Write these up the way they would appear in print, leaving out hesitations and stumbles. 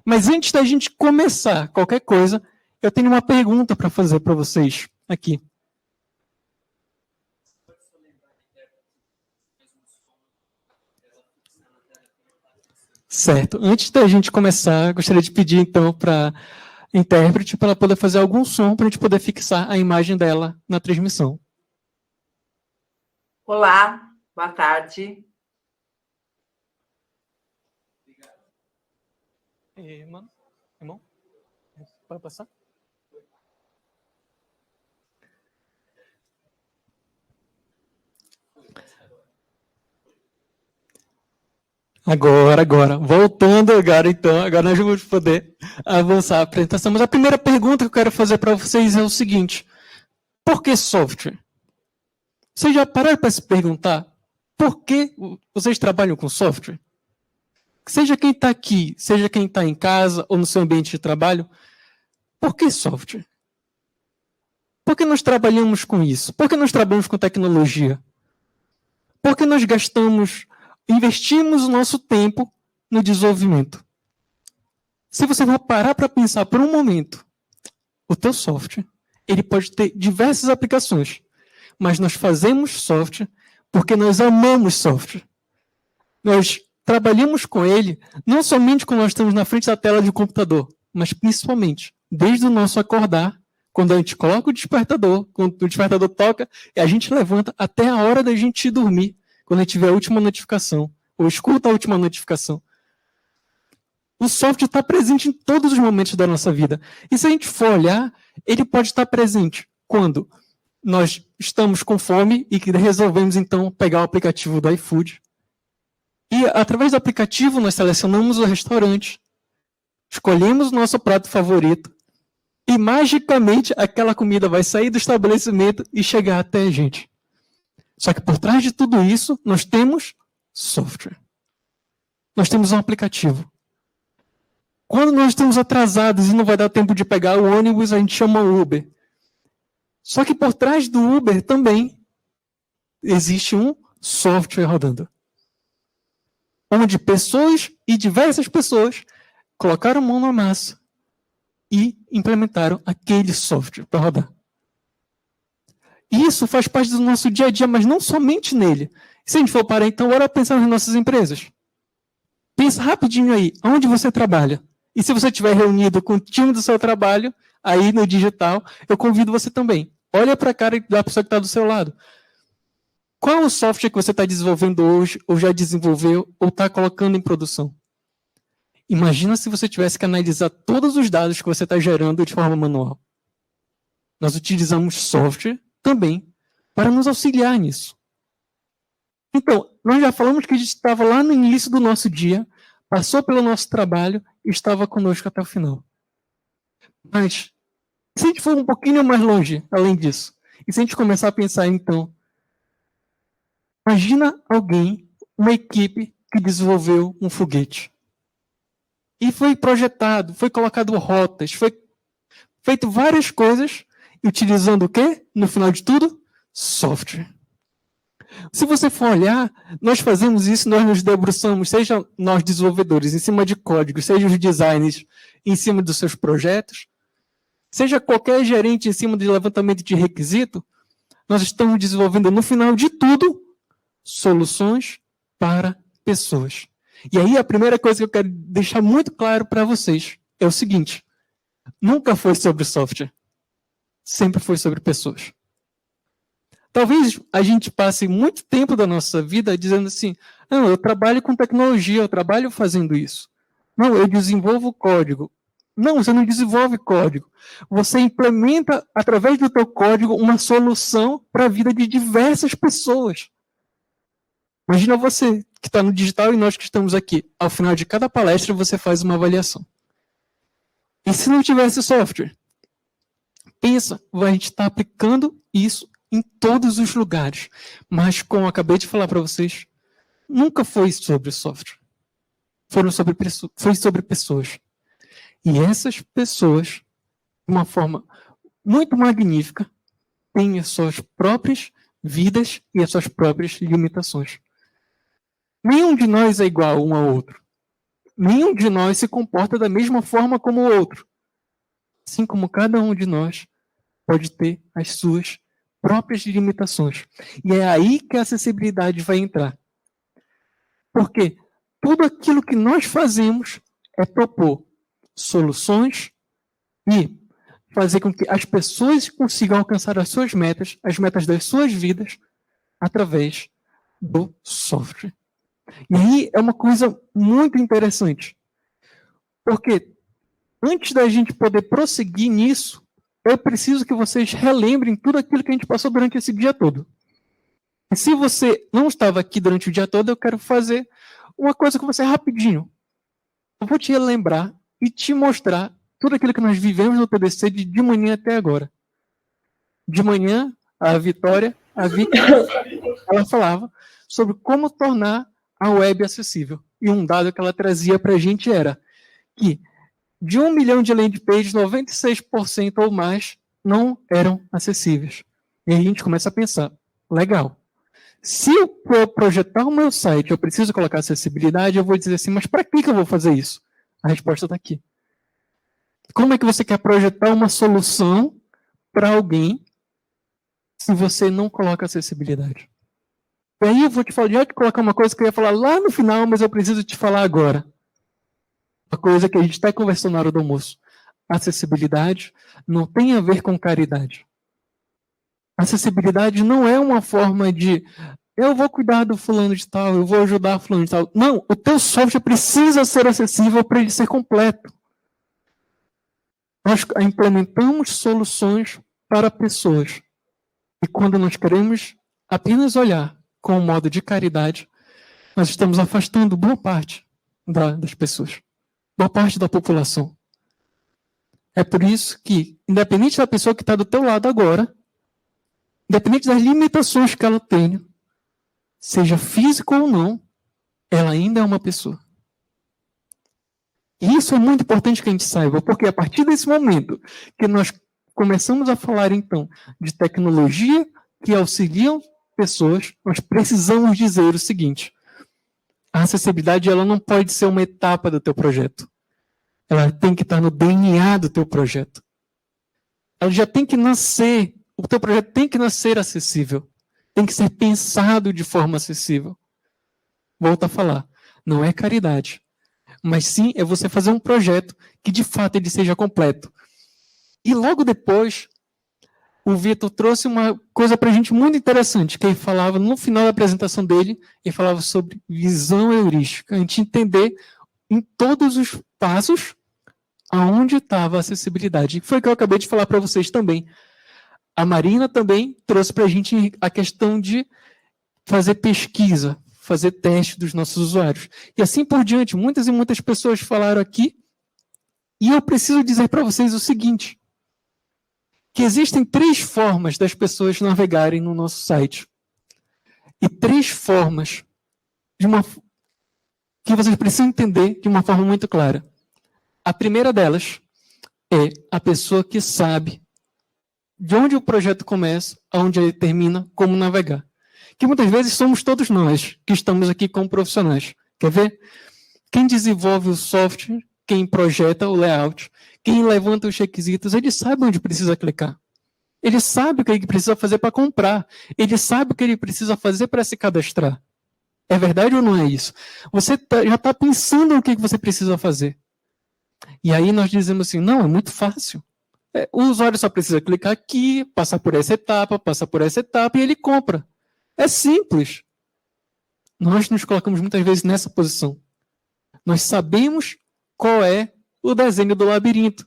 Mas antes da gente começar qualquer coisa, eu tenho uma pergunta para fazer para vocês aqui. Certo. Antes da gente começar, gostaria de pedir, então, para a intérprete para ela poder fazer algum som para a gente poder fixar a imagem dela na transmissão. Olá, boa tarde. Mano, irmão, pode passar? Agora. Voltando agora, então. Agora nós vamos poder avançar a apresentação. Mas a primeira pergunta que eu quero fazer para vocês é o seguinte. Por que software? Vocês já pararam para se perguntar por que vocês trabalham com software? Seja quem está aqui, seja quem está em casa ou no seu ambiente de trabalho, por que software? Por que nós trabalhamos com isso? Por que nós trabalhamos com tecnologia? Por que nós investimos o nosso tempo no desenvolvimento? Se você vai parar para pensar por um momento, o teu software, ele pode ter diversas aplicações, mas nós fazemos software porque nós amamos software. Nós trabalhamos com ele não somente quando nós estamos na frente da tela de um computador, mas principalmente desde o nosso acordar, quando a gente coloca o despertador, quando o despertador toca, e a gente levanta até a hora da gente dormir, quando a gente vê a última notificação, ou escuta a última notificação. O software está presente em todos os momentos da nossa vida. E se a gente for olhar, ele pode estar presente quando nós estamos com fome e que resolvemos, então, pegar o aplicativo do iFood. E, através do aplicativo, nós selecionamos o restaurante, escolhemos o nosso prato favorito e, magicamente, aquela comida vai sair do estabelecimento e chegar até a gente. Só que, por trás de tudo isso, nós temos software. Nós temos um aplicativo. Quando nós estamos atrasados e não vai dar tempo de pegar o ônibus, a gente chama o Uber. Só que por trás do Uber também existe um software rodando. Onde pessoas e diversas pessoas colocaram mão na massa e implementaram aquele software para rodar. Isso faz parte do nosso dia a dia, mas não somente nele. Se a gente for parar, então, bora pensar nas nossas empresas. Pensa rapidinho aí, onde você trabalha. E se você estiver reunido com o time do seu trabalho, aí no digital, eu convido você também. Olha para a cara da pessoa que está do seu lado. Qual é o software que você está desenvolvendo hoje, ou já desenvolveu, ou está colocando em produção? Imagina se você tivesse que analisar todos os dados que você está gerando de forma manual. Nós utilizamos software também para nos auxiliar nisso. Então, nós já falamos que a gente estava lá no início do nosso dia, passou pelo nosso trabalho e estava conosco até o final. Mas, se a gente for um pouquinho mais longe, além disso, e se a gente começar a pensar, então, imagina alguém, uma equipe que desenvolveu um foguete. E foi projetado, foi colocado rotas, foi feito várias coisas, utilizando o quê? No final de tudo, software. Se você for olhar, nós fazemos isso, nós nos debruçamos, seja nós desenvolvedores, em cima de códigos, seja os designers, em cima dos seus projetos, seja qualquer gerente em cima de levantamento de requisito, nós estamos desenvolvendo, no final de tudo, soluções para pessoas. E aí a primeira coisa que eu quero deixar muito claro para vocês é o seguinte: nunca foi sobre software, sempre foi sobre pessoas. Talvez a gente passe muito tempo da nossa vida dizendo assim, não, eu trabalho com tecnologia, eu trabalho fazendo isso. Não, eu desenvolvo código. Não, você não desenvolve código. Você implementa, através do teu código, uma solução para a vida de diversas pessoas. Imagina você que está no digital e nós que estamos aqui. Ao final de cada palestra, você faz uma avaliação. E se não tivesse software? Pensa, a gente está aplicando isso em todos os lugares. Mas, como eu acabei de falar para vocês, nunca foi sobre software. Foi sobre pessoas. E essas pessoas, de uma forma muito magnífica, têm as suas próprias vidas e as suas próprias limitações. Nenhum de nós é igual um ao outro. Nenhum de nós se comporta da mesma forma como o outro. Assim como cada um de nós pode ter as suas próprias limitações. E é aí que a acessibilidade vai entrar. Porque tudo aquilo que nós fazemos é propor soluções e fazer com que as pessoas consigam alcançar as suas metas, as metas das suas vidas, através do software. E aí é uma coisa muito interessante. Porque antes da gente poder prosseguir nisso, eu preciso que vocês relembrem tudo aquilo que a gente passou durante esse dia todo. E se você não estava aqui durante o dia todo, eu quero fazer uma coisa com você rapidinho. Eu vou te relembrar e te mostrar tudo aquilo que nós vivemos no TDC de manhã até agora. De manhã, a Vitória, a Vicky, ela falava sobre como tornar a web acessível. E um dado que ela trazia para a gente era que de 1 milhão de landing pages, 96% ou mais não eram acessíveis. E aí a gente começa a pensar, legal, se eu projetar o meu site, eu preciso colocar acessibilidade, eu vou dizer assim, mas para que eu vou fazer isso? A resposta está aqui. Como é que você quer projetar uma solução para alguém se você não coloca acessibilidade? E aí eu vou te falar, já te colocar uma coisa que eu ia falar lá no final, mas eu preciso te falar agora. Uma coisa que a gente está conversando na hora do almoço. Acessibilidade não tem a ver com caridade. Acessibilidade não é uma forma de eu vou cuidar do fulano de tal, eu vou ajudar o fulano de tal. Não, o teu software precisa ser acessível para ele ser completo. Nós implementamos soluções para pessoas. E quando nós queremos apenas olhar com o modo de caridade, nós estamos afastando boa parte das pessoas, boa parte da população. É por isso que, independente da pessoa que está do teu lado agora, independente das limitações que ela tenha, seja físico ou não, ela ainda é uma pessoa. E isso é muito importante que a gente saiba, porque a partir desse momento que nós começamos a falar, então, de tecnologia que auxiliam pessoas, nós precisamos dizer o seguinte: a acessibilidade ela não pode ser uma etapa do teu projeto. Ela tem que estar no DNA do teu projeto. Ela já tem que nascer, o teu projeto tem que nascer acessível. Tem que ser pensado de forma acessível. Volto a falar, não é caridade, mas sim é você fazer um projeto que de fato ele seja completo. E logo depois, o Vitor trouxe uma coisa para a gente muito interessante, que ele falava no final da apresentação dele, ele falava sobre visão heurística, a gente entender em todos os passos aonde estava a acessibilidade. Foi o que eu acabei de falar para vocês também. A Marina também trouxe para a gente a questão de fazer pesquisa, fazer teste dos nossos usuários. E assim por diante, muitas e muitas pessoas falaram aqui, e eu preciso dizer para vocês o seguinte, que existem 3 formas das pessoas navegarem no nosso site. E 3 formas que vocês precisam entender de uma forma muito clara. A primeira delas é a pessoa que sabe de onde o projeto começa, aonde ele termina, como navegar. Que muitas vezes somos todos nós que estamos aqui como profissionais. Quer ver? Quem desenvolve o software, quem projeta o layout, quem levanta os requisitos, ele sabe onde precisa clicar. Ele sabe o que ele precisa fazer para comprar. Ele sabe o que ele precisa fazer para se cadastrar. É verdade ou não é isso? Você já está pensando no que você precisa fazer. E aí nós dizemos assim, não, é muito fácil. O usuário só precisa clicar aqui, passar por essa etapa, e ele compra. É simples. Nós nos colocamos muitas vezes nessa posição. Nós sabemos qual é o desenho do labirinto.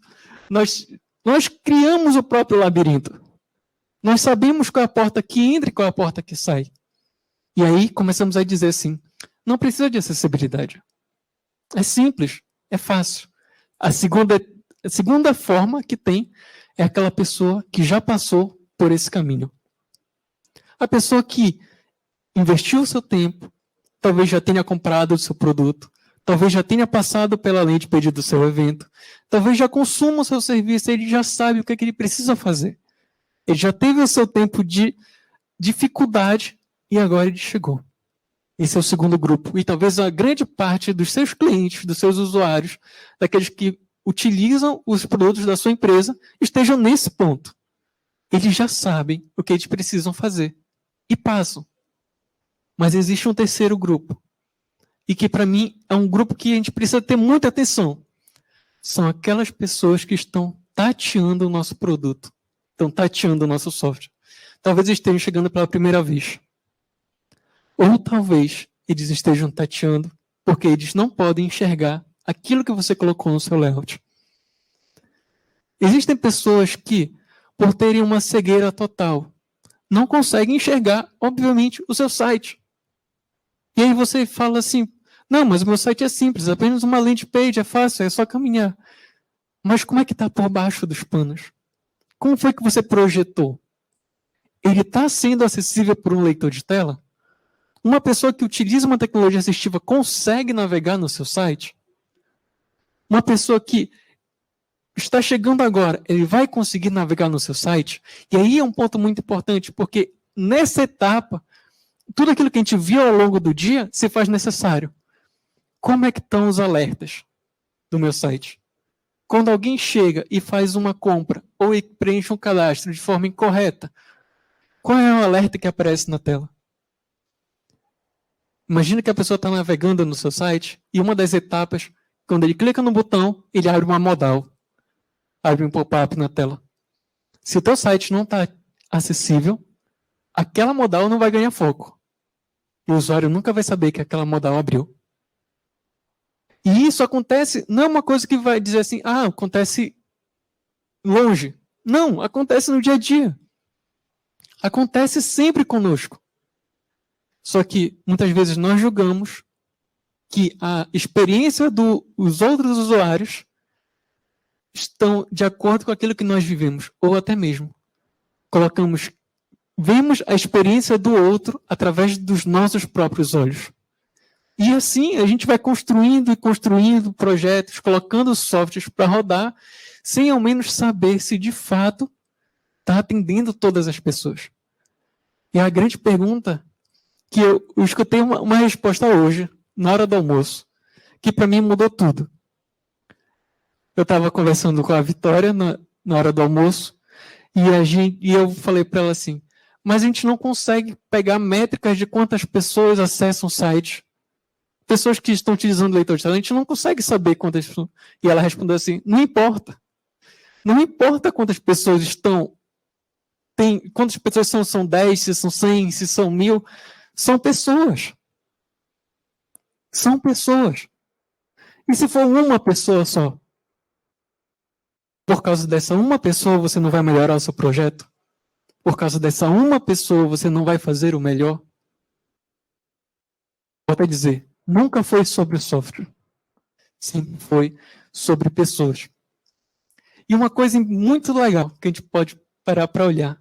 Nós criamos o próprio labirinto. Nós sabemos qual é a porta que entra e qual é a porta que sai. E aí começamos a dizer assim, não precisa de acessibilidade. É simples, é fácil. A segunda forma que tem é aquela pessoa que já passou por esse caminho. A pessoa que investiu o seu tempo, talvez já tenha comprado o seu produto, talvez já tenha passado pela lei de pedido do seu evento, talvez já consuma o seu serviço, ele já sabe o que ele precisa fazer. Ele já teve o seu tempo de dificuldade e agora ele chegou. Esse é o segundo grupo. E talvez a grande parte dos seus clientes, dos seus usuários, daqueles que utilizam os produtos da sua empresa, estejam nesse ponto. Eles já sabem o que eles precisam fazer e passam. Mas existe um terceiro grupo. E que, para mim, é um grupo que a gente precisa ter muita atenção. São aquelas pessoas que estão tateando o nosso produto. Estão tateando o nosso software. Talvez estejam chegando pela primeira vez. Ou talvez eles estejam tateando porque eles não podem enxergar aquilo que você colocou no seu layout. Existem pessoas que, por terem uma cegueira total, não conseguem enxergar, obviamente, o seu site. E aí você fala assim, não, mas o meu site é simples, apenas uma landing page, é fácil, é só caminhar. Mas como é que está por baixo dos panos? Como foi que você projetou? Ele está sendo acessível por um leitor de tela? Uma pessoa que utiliza uma tecnologia assistiva consegue navegar no seu site? Uma pessoa que está chegando agora, ele vai conseguir navegar no seu site? E aí é um ponto muito importante, porque nessa etapa, tudo aquilo que a gente viu ao longo do dia se faz necessário. Como é que estão os alertas do meu site? Quando alguém chega e faz uma compra ou preenche um cadastro de forma incorreta, qual é o alerta que aparece na tela? Imagina que a pessoa está navegando no seu site e uma das etapas, quando ele clica no botão, ele abre uma modal. Abre um pop-up na tela. Se o teu site não está acessível, aquela modal não vai ganhar foco. E o usuário nunca vai saber que aquela modal abriu. E isso acontece, não é uma coisa que vai dizer assim, acontece longe. Não, acontece no dia a dia. Acontece sempre conosco. Só que, muitas vezes, nós julgamos que a experiência dos outros usuários estão de acordo com aquilo que nós vivemos. Ou até mesmo, vemos a experiência do outro através dos nossos próprios olhos. E assim, a gente vai construindo e construindo projetos, colocando softwares para rodar, sem ao menos saber se de fato está atendendo todas as pessoas. E a grande pergunta que eu escutei uma resposta hoje, na hora do almoço, que para mim mudou tudo. Eu estava conversando com a Vitória na hora do almoço, e eu falei para ela assim, mas a gente não consegue pegar métricas de quantas pessoas acessam o site. Pessoas que estão utilizando leitor de tela, a gente não consegue saber quantas pessoas. E ela respondeu assim, não importa. Não importa quantas pessoas quantas pessoas são 10, se são 100, se são 1000. São pessoas. São pessoas. E se for uma pessoa só? Por causa dessa uma pessoa, você não vai melhorar o seu projeto? Por causa dessa uma pessoa, você não vai fazer o melhor? Volto a dizer, nunca foi sobre o software. Sempre foi sobre pessoas. E uma coisa muito legal que a gente pode parar para olhar.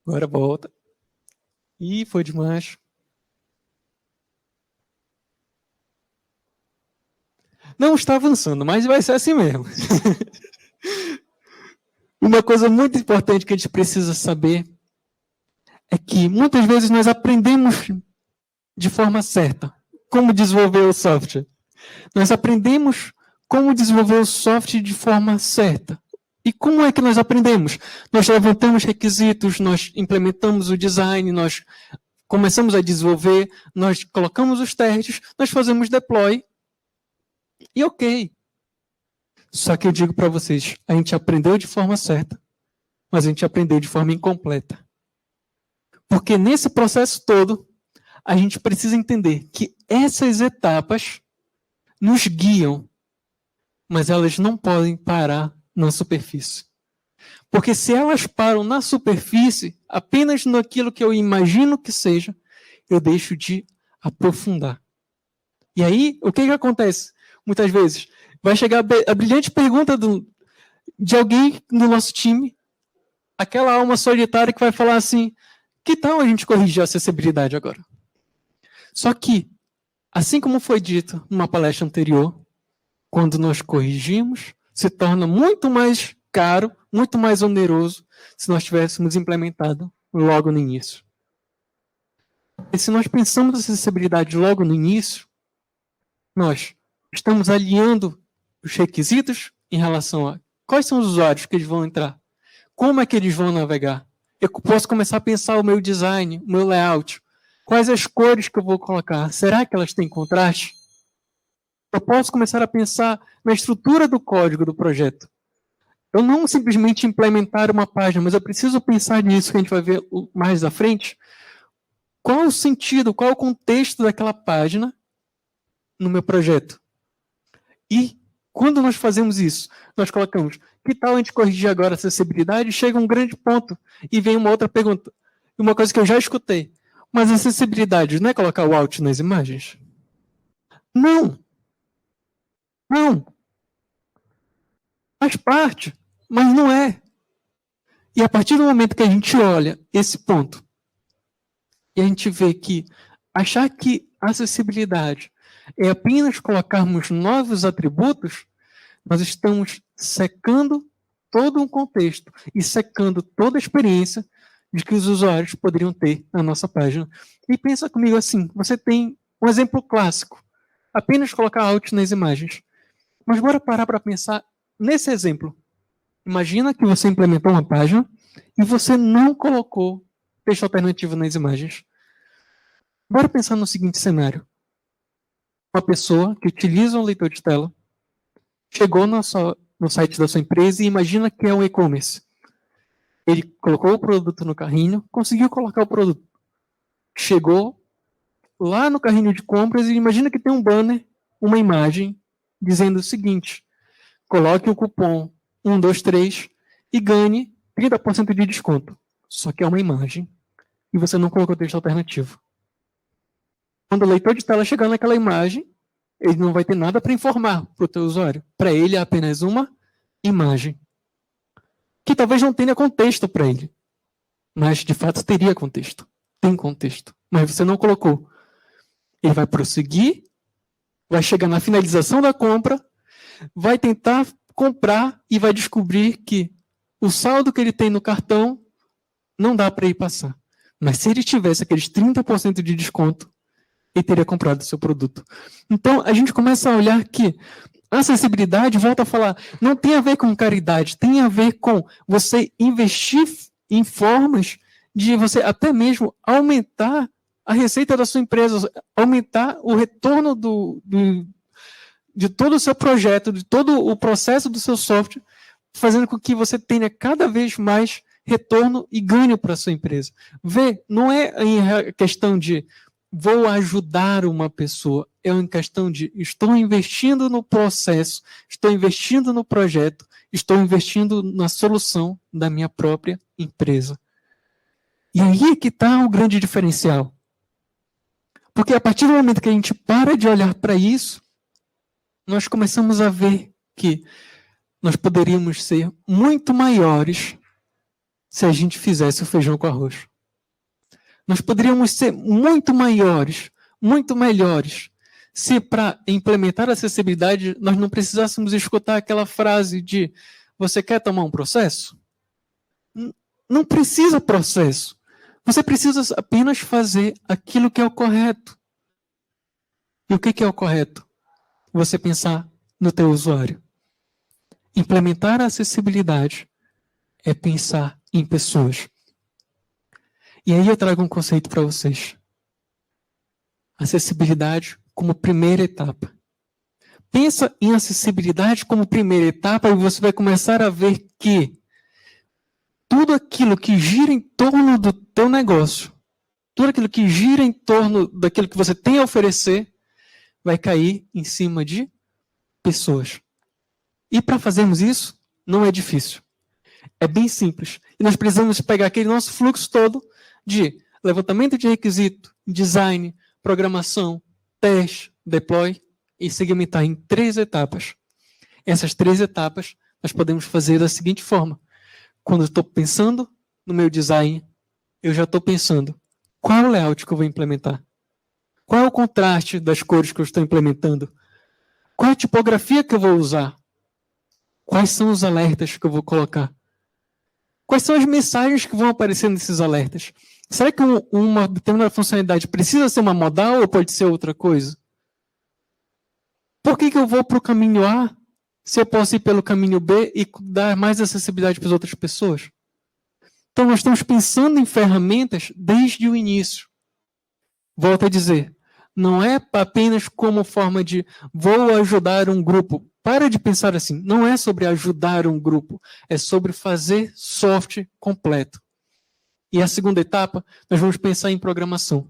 Agora volta. Ih, foi demais. Não está avançando, mas vai ser assim mesmo. Uma coisa muito importante que a gente precisa saber é que muitas vezes nós aprendemos de forma certa como desenvolver o software. Nós aprendemos como desenvolver o software de forma certa. E como é que nós aprendemos? Nós levantamos requisitos, nós implementamos o design, nós começamos a desenvolver, nós colocamos os testes, nós fazemos deploy. E ok. Só que eu digo para vocês, a gente aprendeu de forma certa, mas a gente aprendeu de forma incompleta. Porque nesse processo todo, a gente precisa entender que essas etapas nos guiam, mas elas não podem parar na superfície. Porque se elas param na superfície, apenas naquilo que eu imagino que seja, eu deixo de aprofundar. E aí, o que acontece? Muitas vezes, vai chegar a brilhante pergunta de alguém no nosso time, aquela alma solitária que vai falar assim, que tal a gente corrigir a acessibilidade agora? Só que, assim como foi dito numa palestra anterior, quando nós corrigimos, se torna muito mais caro, muito mais oneroso, se nós tivéssemos implementado logo no início. E se nós pensamos em acessibilidade logo no início, nós estamos alinhando os requisitos em relação a quais são os usuários que eles vão entrar, como é que eles vão navegar. Eu posso começar a pensar o meu design, o meu layout, quais as cores que eu vou colocar, será que elas têm contraste? Eu posso começar a pensar na estrutura do código do projeto. Eu não simplesmente implementar uma página, mas eu preciso pensar nisso que a gente vai ver mais à frente. Qual o sentido, qual o contexto daquela página no meu projeto? E quando nós fazemos isso, nós colocamos, que tal a gente corrigir agora a acessibilidade? Chega um grande ponto e vem uma outra pergunta. Uma coisa que eu já escutei. Mas a acessibilidade não é colocar o alt nas imagens? Não. Não. Faz parte, mas não é. E a partir do momento que a gente olha esse ponto, e a gente vê que achar que acessibilidade é apenas colocarmos novos atributos, nós estamos secando todo um contexto e secando toda a experiência de que os usuários poderiam ter na nossa página. E pensa comigo assim, você tem um exemplo clássico, apenas colocar alt nas imagens. Mas bora parar para pensar nesse exemplo. Imagina que você implementou uma página e você não colocou texto alternativo nas imagens. Bora pensar no seguinte cenário. Uma pessoa que utiliza um leitor de tela chegou no site da sua empresa e imagina que é um e-commerce. Ele colocou o produto no carrinho, conseguiu colocar o produto. Chegou lá no carrinho de compras e imagina que tem um banner, uma imagem, dizendo o seguinte: coloque o cupom 123 e ganhe 30% de desconto. Só que é uma imagem e você não colocou texto alternativo. Quando o leitor de tela chegar naquela imagem, ele não vai ter nada para informar para o teu usuário. Para ele é apenas uma imagem. Que talvez não tenha contexto para ele. Mas, de fato, teria contexto. Tem contexto. Mas você não colocou. Ele vai prosseguir, vai chegar na finalização da compra, vai tentar comprar e vai descobrir que o saldo que ele tem no cartão não dá para ele passar. Mas se ele tivesse aqueles 30% de desconto, ele teria comprado o seu produto. Então, a gente começa a olhar que a acessibilidade, volta a falar, não tem a ver com caridade, tem a ver com você investir em formas de você até mesmo aumentar a receita da sua empresa, aumentar o retorno de todo o seu projeto, de todo o processo do seu software, fazendo com que você tenha cada vez mais retorno e ganho para a sua empresa. Vê, não é em questão de vou ajudar uma pessoa, é uma questão de estou investindo no processo, estou investindo no projeto, estou investindo na solução da minha própria empresa. E aí é que está o grande diferencial. Porque a partir do momento que a gente para de olhar para isso, nós começamos a ver que nós poderíamos ser muito maiores se a gente fizesse o feijão com arroz. Nós poderíamos ser muito maiores, muito melhores, se para implementar a acessibilidade nós não precisássemos escutar aquela frase de você quer tomar um processo? Não precisa processo. Você precisa apenas fazer aquilo que é o correto. E o que é o correto? Você pensar no teu usuário. Implementar a acessibilidade é pensar em pessoas. E aí eu trago um conceito para vocês. Acessibilidade como primeira etapa. Pensa em acessibilidade como primeira etapa e você vai começar a ver que tudo aquilo que gira em torno do teu negócio, tudo aquilo que gira em torno daquilo que você tem a oferecer, vai cair em cima de pessoas. E para fazermos isso, não é difícil. É bem simples. E nós precisamos pegar aquele nosso fluxo todo de levantamento de requisito, design, programação, teste, deploy e segmentar em 3 etapas. Essas 3 etapas nós podemos fazer da seguinte forma. Quando eu estou pensando no meu design, eu já estou pensando qual é o layout que eu vou implementar? Qual é o contraste das cores que eu estou implementando? Qual é a tipografia que eu vou usar? Quais são os alertas que eu vou colocar? Quais são as mensagens que vão aparecer nesses alertas? Será que uma determinada funcionalidade precisa ser uma modal ou pode ser outra coisa? Por que eu vou para o caminho A se eu posso ir pelo caminho B e dar mais acessibilidade para as outras pessoas? Então, nós estamos pensando em ferramentas desde o início. Volto a dizer, não é apenas como forma de vou ajudar um grupo. Para de pensar assim, não é sobre ajudar um grupo, é sobre fazer software completo. E a segunda etapa, nós vamos pensar em programação.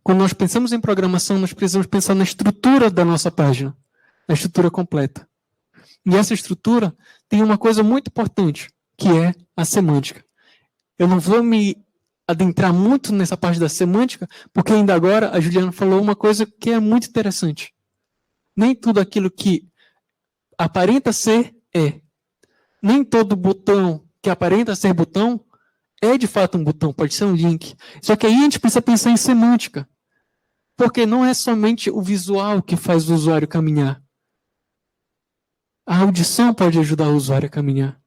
Quando nós pensamos em programação, nós precisamos pensar na estrutura da nossa página, na estrutura completa. E essa estrutura tem uma coisa muito importante, que é a semântica. Eu não vou me adentrar muito nessa parte da semântica, porque ainda agora a Juliana falou uma coisa que é muito interessante. Nem tudo aquilo que aparenta ser é. Nem todo botão que aparenta ser botão é de fato um botão, pode ser um link. Só que aí a gente precisa pensar em semântica. Porque não é somente o visual que faz o usuário caminhar. A audição pode ajudar o usuário a caminhar.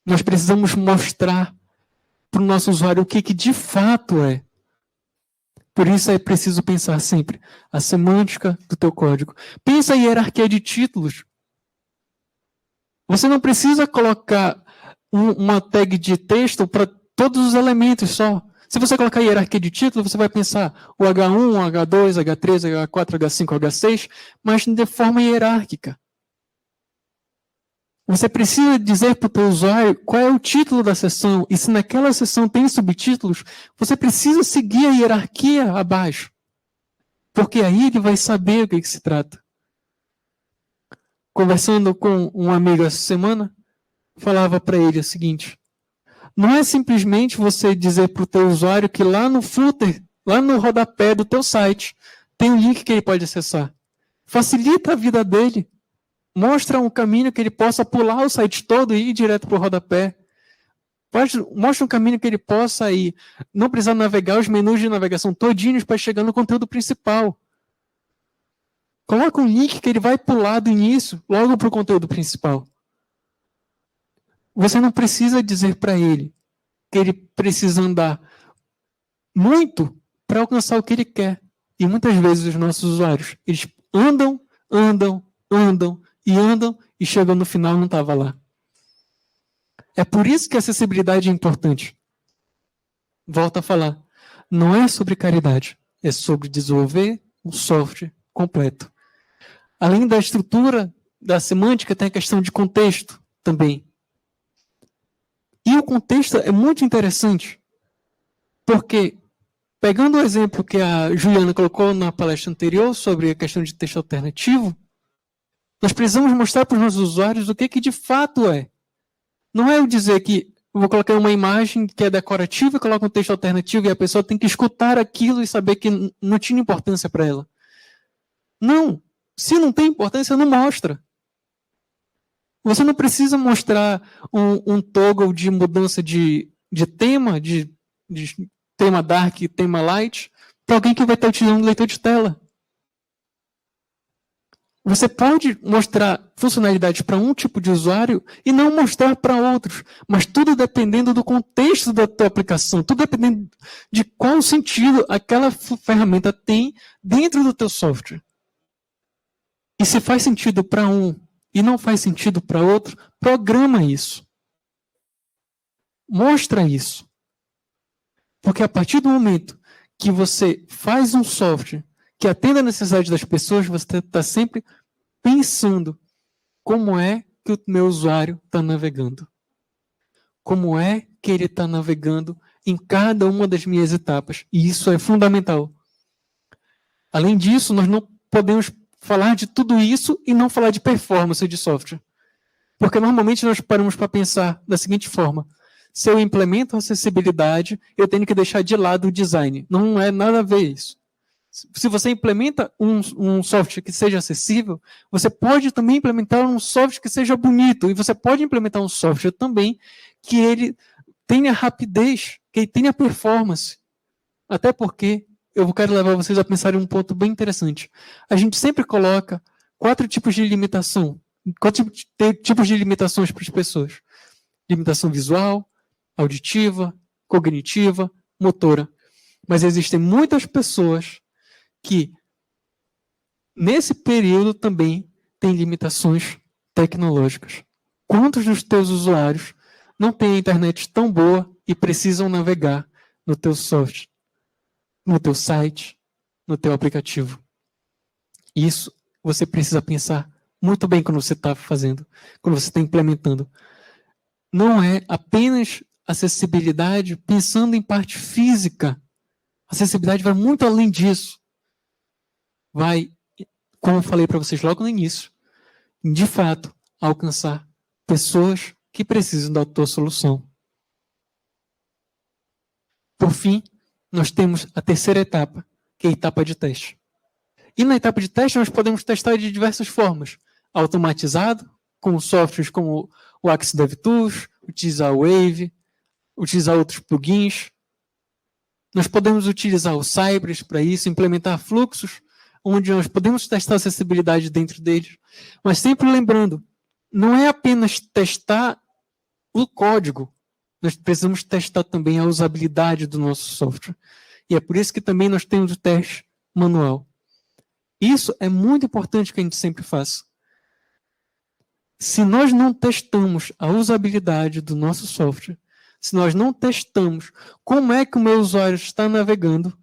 Nós precisamos mostrar para o nosso usuário o que de fato é. Por isso é preciso pensar sempre a semântica do teu código. Pensa em hierarquia de títulos. Você não precisa colocar uma tag de texto para todos os elementos só. Se você colocar hierarquia de título, você vai pensar o H1, o H2, H3, H4, H5, H6, mas de forma hierárquica. Você precisa dizer para o teu usuário qual é o título da sessão, e se naquela sessão tem subtítulos, você precisa seguir a hierarquia abaixo. Porque aí ele vai saber o que se trata. Conversando com um amigo essa semana, falava para ele o seguinte: não é simplesmente você dizer para o teu usuário que lá no footer, lá no rodapé do teu site, tem um link que ele pode acessar. Facilita a vida dele. Mostra um caminho que ele possa pular o site todo e ir direto para o rodapé. Mostra um caminho que ele possa ir, não precisar navegar os menus de navegação todinhos para chegar no conteúdo principal. Coloca um link que ele vai pular do início, logo para o conteúdo principal. Você não precisa dizer para ele que ele precisa andar muito para alcançar o que ele quer. E muitas vezes os nossos usuários, eles andam e chegam no final e não estava lá. É por isso que a acessibilidade é importante. Volto a falar. Não é sobre caridade, é sobre desenvolver um software completo. Além da estrutura, da semântica, tem a questão de contexto também. E o contexto é muito interessante, porque, pegando o exemplo que a Juliana colocou na palestra anterior sobre a questão de texto alternativo, nós precisamos mostrar para os nossos usuários o que de fato é. Não é eu dizer que eu vou colocar uma imagem que é decorativa e coloco um texto alternativo e a pessoa tem que escutar aquilo e saber que não tinha importância para ela. Não. Se não tem importância, não mostra. Você não precisa mostrar um toggle de mudança de tema, de tema dark e tema light, para alguém que vai estar utilizando leitor de tela. Você pode mostrar funcionalidades para um tipo de usuário e não mostrar para outros, mas tudo dependendo do contexto da tua aplicação, tudo dependendo de qual sentido aquela ferramenta tem dentro do teu software. E se faz sentido para um e não faz sentido para outro, programa isso. Mostra isso. Porque a partir do momento que você faz um software que atenda a necessidade das pessoas, você está sempre pensando como é que o meu usuário está navegando. Como é que ele está navegando em cada uma das minhas etapas. E isso é fundamental. Além disso, nós não podemos falar de tudo isso e não falar de performance de software. Porque normalmente nós paramos para pensar da seguinte forma: se eu implemento acessibilidade, eu tenho que deixar de lado o design. Não é nada a ver isso. Se você implementa um software que seja acessível, você pode também implementar um software que seja bonito. E você pode implementar um software também que ele tenha rapidez, que ele tenha performance. Até porque eu quero levar vocês a pensar em um ponto bem interessante. A gente sempre coloca 4 tipos de limitação. 4 tipos de limitações para as pessoas. Limitação visual, auditiva, cognitiva, motora. Mas existem muitas pessoas que, nesse período, também têm limitações tecnológicas. Quantos dos teus usuários não têm a internet tão boa e precisam navegar no teu software, no teu site, no teu aplicativo? Isso você precisa pensar muito bem quando você está fazendo, quando você está implementando. Não é apenas acessibilidade pensando em parte física. Acessibilidade vai muito além disso. Vai, como eu falei para vocês logo no início, de fato, alcançar pessoas que precisam da tua solução. Por fim, nós temos a terceira etapa, que é a etapa de teste. E na etapa de teste, nós podemos testar de diversas formas. Automatizado, com softwares como o Axis DevTools, utilizar o Wave, utilizar outros plugins. Nós podemos utilizar o Cypress para isso, implementar fluxos, onde nós podemos testar a acessibilidade dentro deles. Mas sempre lembrando, não é apenas testar o código, nós precisamos testar também a usabilidade do nosso software. E é por isso que também nós temos o teste manual. Isso é muito importante que a gente sempre faça. Se nós não testamos a usabilidade do nosso software, se nós não testamos como é que o meu usuário está navegando,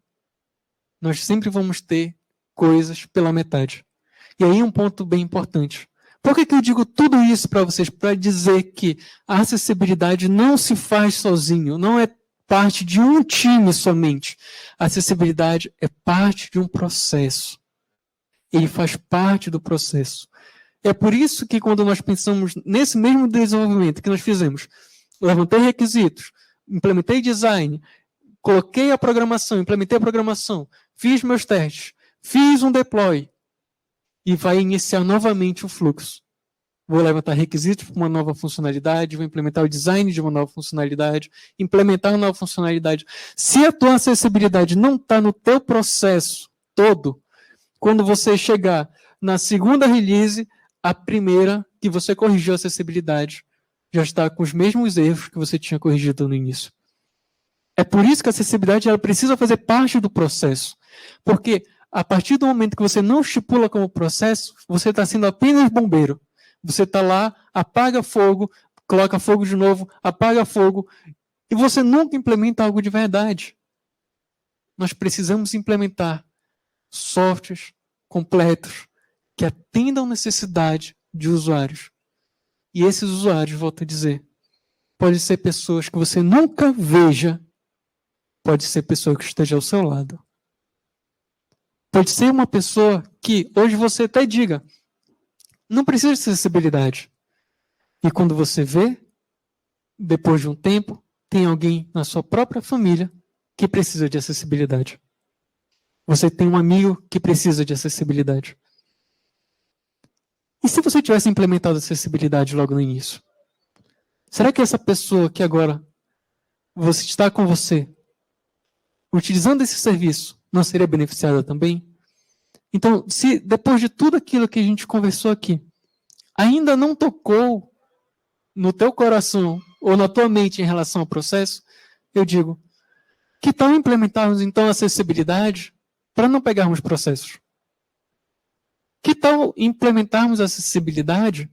nós sempre vamos ter coisas pela metade. E aí um ponto bem importante. Por que eu digo tudo isso para vocês? Para dizer que a acessibilidade não se faz sozinho, não é parte de um time somente. A acessibilidade é parte de um processo. Ele faz parte do processo. É por isso que quando nós pensamos nesse mesmo desenvolvimento que nós fizemos, levantei requisitos, implementei design, coloquei a programação, implementei a programação, fiz meus testes, fiz um deploy e vai iniciar novamente o fluxo. Vou levantar requisitos para uma nova funcionalidade, vou implementar o design de uma nova funcionalidade, implementar uma nova funcionalidade. Se a tua acessibilidade não está no teu processo todo, quando você chegar na segunda release, a primeira que você corrigiu a acessibilidade já está com os mesmos erros que você tinha corrigido no início. É por isso que a acessibilidade ela precisa fazer parte do processo. Porque a partir do momento que você não estipula como processo, você está sendo apenas bombeiro. Você está lá, apaga fogo, coloca fogo de novo, apaga fogo, e você nunca implementa algo de verdade. Nós precisamos implementar softwares completos que atendam a necessidade de usuários. E esses usuários, volto a dizer, podem ser pessoas que você nunca veja, pode ser pessoa que esteja ao seu lado. Pode ser uma pessoa que hoje você até diga, não precisa de acessibilidade. E quando você vê, depois de um tempo, tem alguém na sua própria família que precisa de acessibilidade. Você tem um amigo que precisa de acessibilidade. E se você tivesse implementado acessibilidade logo no início? Será que essa pessoa que agora você está com você, utilizando esse serviço, não seria beneficiada também? Então, se depois de tudo aquilo que a gente conversou aqui, ainda não tocou no teu coração ou na tua mente em relação ao processo, eu digo, que tal implementarmos então a acessibilidade para não pegarmos processos? Que tal implementarmos a acessibilidade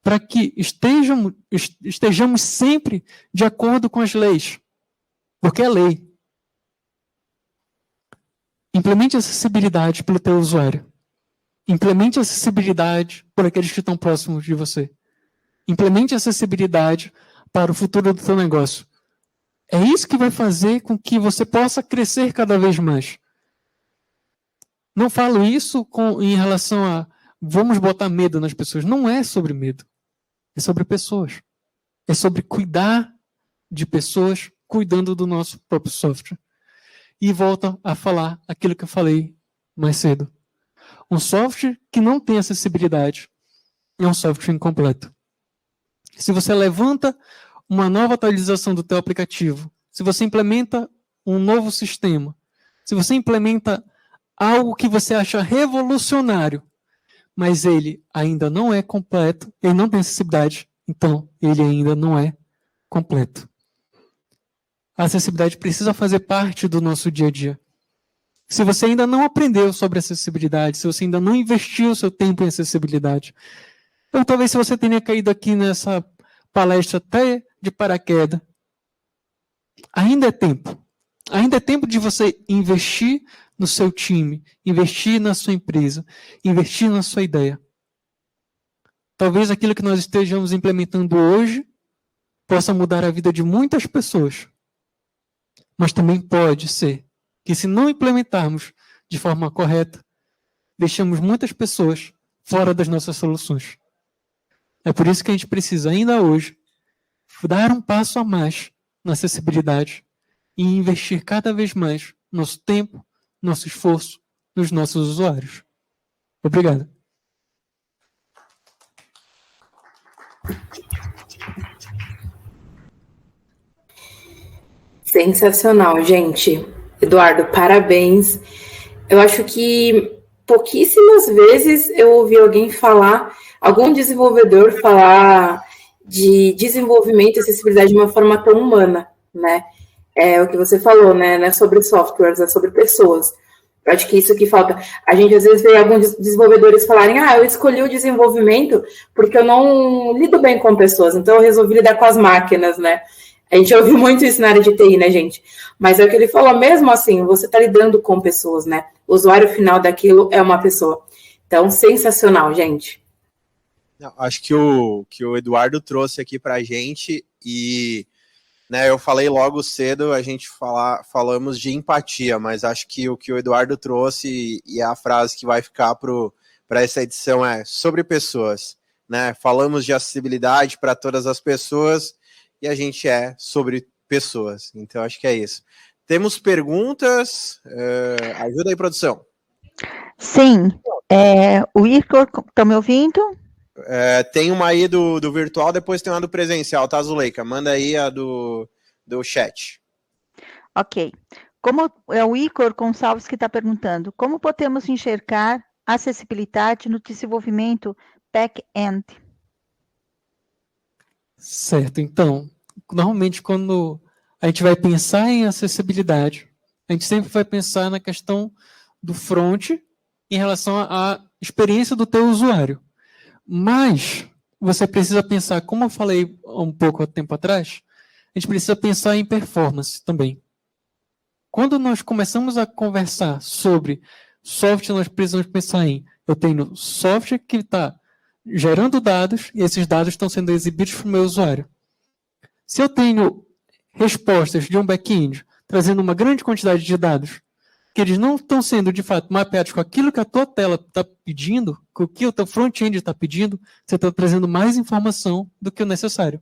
para que estejamos sempre de acordo com as leis? Porque é lei. Implemente a acessibilidade pelo teu usuário. Implemente a acessibilidade por aqueles que estão próximos de você. Implemente a acessibilidade para o futuro do teu negócio. É isso que vai fazer com que você possa crescer cada vez mais. Não falo isso em relação a vamos botar medo nas pessoas. Não é sobre medo. É sobre pessoas. É sobre cuidar de pessoas cuidando do nosso próprio software. E volto a falar aquilo que eu falei mais cedo. Um software que não tem acessibilidade é um software incompleto. Se você levanta uma nova atualização do teu aplicativo, se você implementa um novo sistema, se você implementa algo que você acha revolucionário, mas ele ainda não é completo, ele não tem acessibilidade, então ele ainda não é completo. A acessibilidade precisa fazer parte do nosso dia a dia. Se você ainda não aprendeu sobre acessibilidade, se você ainda não investiu o seu tempo em acessibilidade, ou talvez se você tenha caído aqui nessa palestra até de paraquedas, ainda é tempo. Ainda é tempo de você investir no seu time, investir na sua empresa, investir na sua ideia. Talvez aquilo que nós estejamos implementando hoje possa mudar a vida de muitas pessoas. Mas também pode ser que, se não implementarmos de forma correta, deixamos muitas pessoas fora das nossas soluções. É por isso que a gente precisa, ainda hoje, dar um passo a mais na acessibilidade e investir cada vez mais nosso tempo, nosso esforço nos nossos usuários. Obrigado. Sensacional, gente. Eduardo, parabéns. Eu acho que pouquíssimas vezes eu ouvi alguém falar, algum desenvolvedor falar de desenvolvimento e acessibilidade de uma forma tão humana, né? É o que você falou, né? Não é sobre softwares, é sobre pessoas. Eu acho que isso que falta. A gente às vezes vê alguns desenvolvedores falarem, eu escolhi o desenvolvimento porque eu não lido bem com pessoas, então eu resolvi lidar com as máquinas, né? A gente ouviu muito isso na área de TI, né, gente? Mas é o que ele falou, mesmo assim, você está lidando com pessoas, né? O usuário final daquilo é uma pessoa. Então, sensacional, gente. Não, acho que o Eduardo trouxe aqui para a gente e, né, eu falei logo cedo, a gente falamos de empatia, mas acho que o que o Eduardo trouxe e a frase que vai ficar para essa edição é sobre pessoas, né? Falamos de acessibilidade para todas as pessoas e a gente é sobre pessoas. Então, acho que é isso. Temos perguntas? Ajuda aí, produção. Sim. O Igor, está me ouvindo? Tem uma aí do virtual, depois tem uma do presencial, tá, Zuleika? Manda aí a do chat. Ok. Como é o Igor Gonçalves que está perguntando, como podemos enxergar acessibilidade no desenvolvimento back-end? Certo. Então, normalmente quando a gente vai pensar em acessibilidade, a gente sempre vai pensar na questão do front em relação à experiência do teu usuário. Mas você precisa pensar, como eu falei um pouco há tempo atrás, a gente precisa pensar em performance também. Quando nós começamos a conversar sobre software, nós precisamos pensar em, eu tenho software que está gerando dados e esses dados estão sendo exibidos para o meu usuário. Se eu tenho respostas de um back-end trazendo uma grande quantidade de dados, que eles não estão sendo, de fato, mapeados com aquilo que a tua tela está pedindo, com o que o teu front-end está pedindo, você está trazendo mais informação do que o necessário.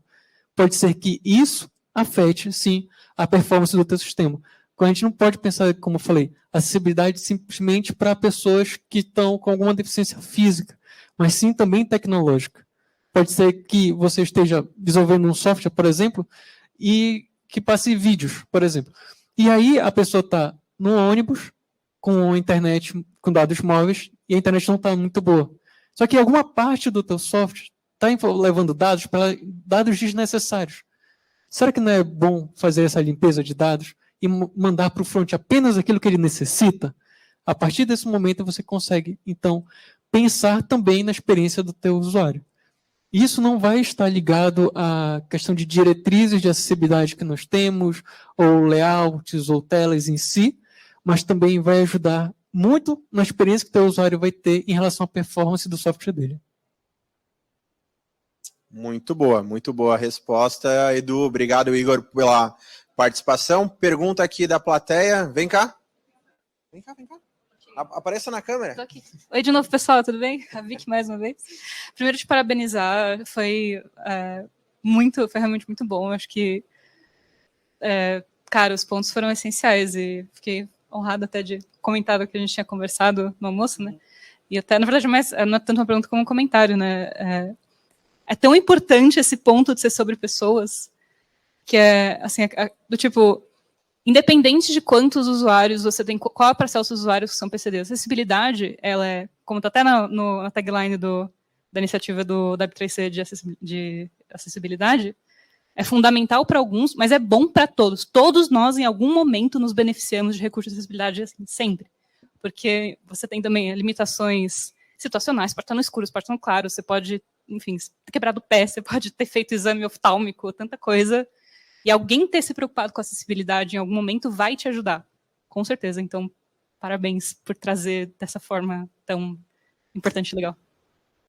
Pode ser que isso afete, sim, a performance do teu sistema. A gente não pode pensar, como eu falei, acessibilidade simplesmente para pessoas que estão com alguma deficiência física, mas sim também tecnológica. Pode ser que você esteja desenvolvendo um software, por exemplo, e que passe vídeos, por exemplo. E aí a pessoa está no ônibus, com a internet, com dados móveis, e a internet não está muito boa. Só que alguma parte do teu software está levando dados para dados desnecessários. Será que não é bom fazer essa limpeza de dados e mandar para o front apenas aquilo que ele necessita? A partir desse momento você consegue, então, pensar também na experiência do teu usuário. Isso não vai estar ligado à questão de diretrizes de acessibilidade que nós temos, ou layouts, ou telas em si, mas também vai ajudar muito na experiência que o teu usuário vai ter em relação à performance do software dele. Muito boa a resposta, Edu. Obrigado, Igor, pela participação. Pergunta aqui da plateia. Vem cá. Vem cá. Apareça na câmera. Tô aqui. Oi de novo, pessoal, tudo bem? A Vicky mais uma vez. Primeiro, te parabenizar, foi realmente muito bom. Acho que, cara, os pontos foram essenciais e fiquei honrada até de comentar o que a gente tinha conversado no almoço, né? E até, na verdade, não é tanto uma pergunta como um comentário, né? É tão importante esse ponto de ser sobre pessoas, que é, assim, do tipo, independente de quantos usuários você tem, qual a parcela dos usuários que são PCD, a acessibilidade, ela é, como está até na tagline da iniciativa da W3C de acessibilidade, é fundamental para alguns, mas é bom para todos. Todos nós, em algum momento, nos beneficiamos de recursos de acessibilidade, assim, sempre. Porque você tem também limitações situacionais, pode estar no escuro, pode estar no claro, você pode, enfim, ter quebrado o pé, você pode ter feito exame oftálmico, tanta coisa. E alguém ter se preocupado com a acessibilidade em algum momento vai te ajudar, com certeza. Então, parabéns por trazer dessa forma tão importante e legal.